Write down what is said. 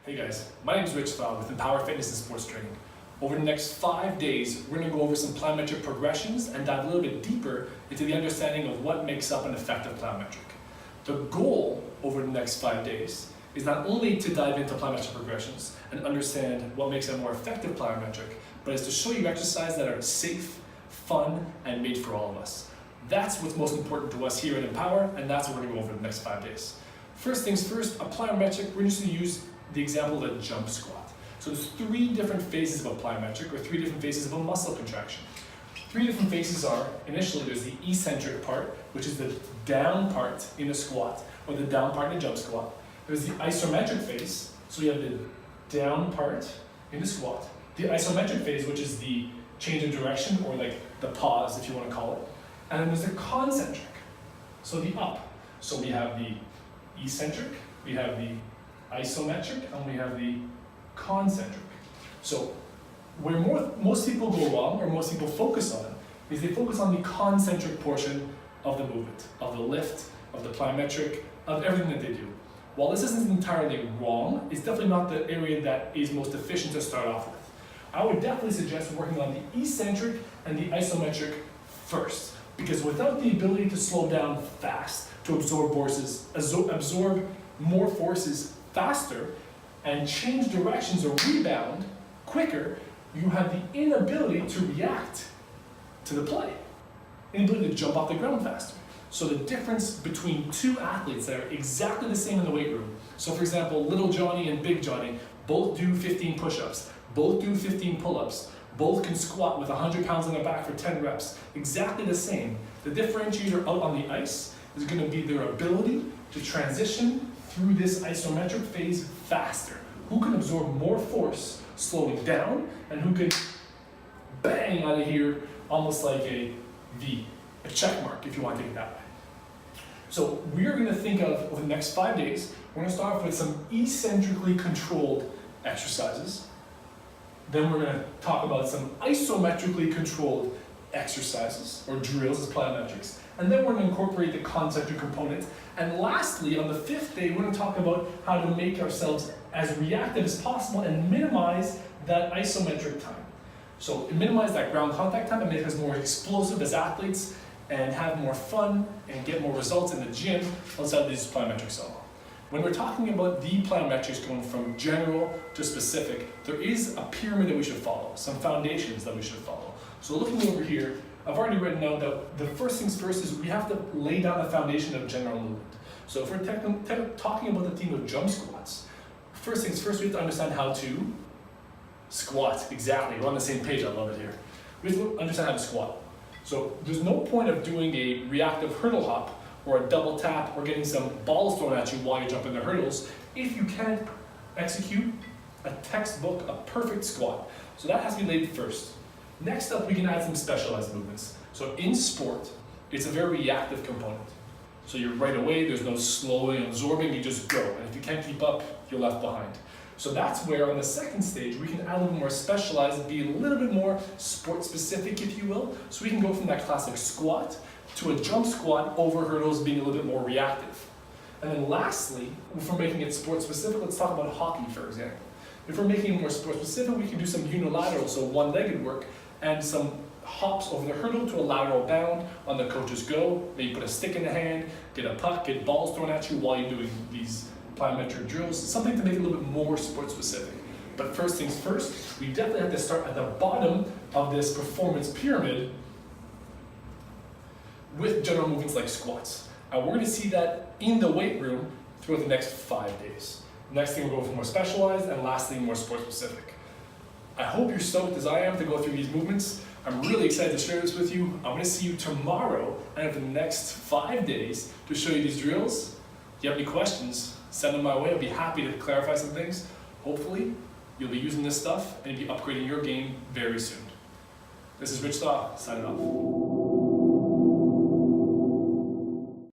Hey guys, my name is Rich Thal with Empower Fitness and Sports Training. Over the next 5 days, we're going to go over some plyometric progressions and dive a little bit deeper into the understanding of what makes up an effective plyometric. The goal over the next 5 days is not only to dive into plyometric progressions and understand what makes a more effective plyometric, but is to show you exercises that are safe, fun, and made for all of us. That's what's most important to us here at Empower, and that's what we're going to go over the next 5 days. First things first, a plyometric, we're just going to use the example of a jump squat. So there's 3 different phases of a plyometric, or 3 different phases of a muscle contraction. 3 different phases are, initially there's the eccentric part, which is the down part in a squat, or the down part in a jump squat. There's the isometric phase, so we have the down part in the squat. The isometric phase, which is the change of direction, or like the pause, if you want to call it. And then there's the concentric, so the up. So we have the eccentric, we have the isometric, and we have the concentric. So where most people go wrong, or most people focus on, is they focus on the concentric portion of the movement, of the lift, of the plyometric, of everything that they do. While this isn't entirely wrong, it's definitely not the area that is most efficient to start off with. I would definitely suggest working on the eccentric and the isometric first, because without the ability to slow down fast, to absorb more forces faster, and change directions or rebound quicker, you have the inability to react to the play, inability to jump off the ground faster. So the difference between 2 athletes that are exactly the same in the weight room, so for example, little Johnny and big Johnny both do 15 push-ups, both do 15 pull-ups, both can squat with 100 pounds on their back for 10 reps, exactly the same. The differentiator out on the ice is going to be their ability to transition through this isometric phase faster. Who can absorb more force slowing down, and who can bang out of here almost like a V, a check mark if you want to take it that way. So we're going to think of, over the next 5 days, we're going to start off with some eccentrically controlled exercises. Then we're going to talk about some isometrically controlled exercises, or drills as plyometrics. And then we're going to incorporate the concentric component. And lastly, on the 5th day, we're going to talk about how to make ourselves as reactive as possible and minimize that isometric time. So minimize that ground contact time and make us more explosive as athletes and have more fun and get more results in the gym outside of these plyometrics so long. When we're talking about the plyometrics going from general to specific, there is a pyramid that we should follow, some foundations that we should follow. So looking over here, I've already written out that the first things first is we have to lay down a foundation of general movement. So if we're talking about the theme of jump squats, first things first, we have to understand how to squat. Exactly, we're on the same page, I love it here. We have to understand how to squat. So there's no point of doing a reactive hurdle hop or a double tap or getting some balls thrown at you while you're jumping the hurdles if you can't execute a textbook, a perfect squat. So that has to be laid first. Next up, we can add some specialized movements. So in sport, it's a very reactive component. So you're right away, there's no slowing, absorbing, you just go. And if you can't keep up, you're left behind. So that's where on the 2nd stage, we can add a little more specialized, be a little bit more sport specific, if you will. So we can go from that classic squat to a jump squat over hurdles being a little bit more reactive. And then lastly, if we're making it sport specific, let's talk about hockey, for example. If we're making it more sport specific, we can do some unilateral, so one-legged work, and some hops over the hurdle to a lateral bound on the coach's go. Maybe put a stick in the hand, get a puck, get balls thrown at you while you're doing these plyometric drills. Something to make it a little bit more sport specific. But first things first, we definitely have to start at the bottom of this performance pyramid with general movements like squats. And we're going to see that in the weight room throughout the next 5 days. Next thing we'll go for more specialized, and lastly more sport specific. I hope you're stoked as I am to go through these movements. I'm really excited to share this with you. I'm going to see you tomorrow and over the next 5 days to show you these drills. If you have any questions, send them my way. I'll be happy to clarify some things. Hopefully, you'll be using this stuff and be upgrading your game very soon. This is Rich Thal, signing off.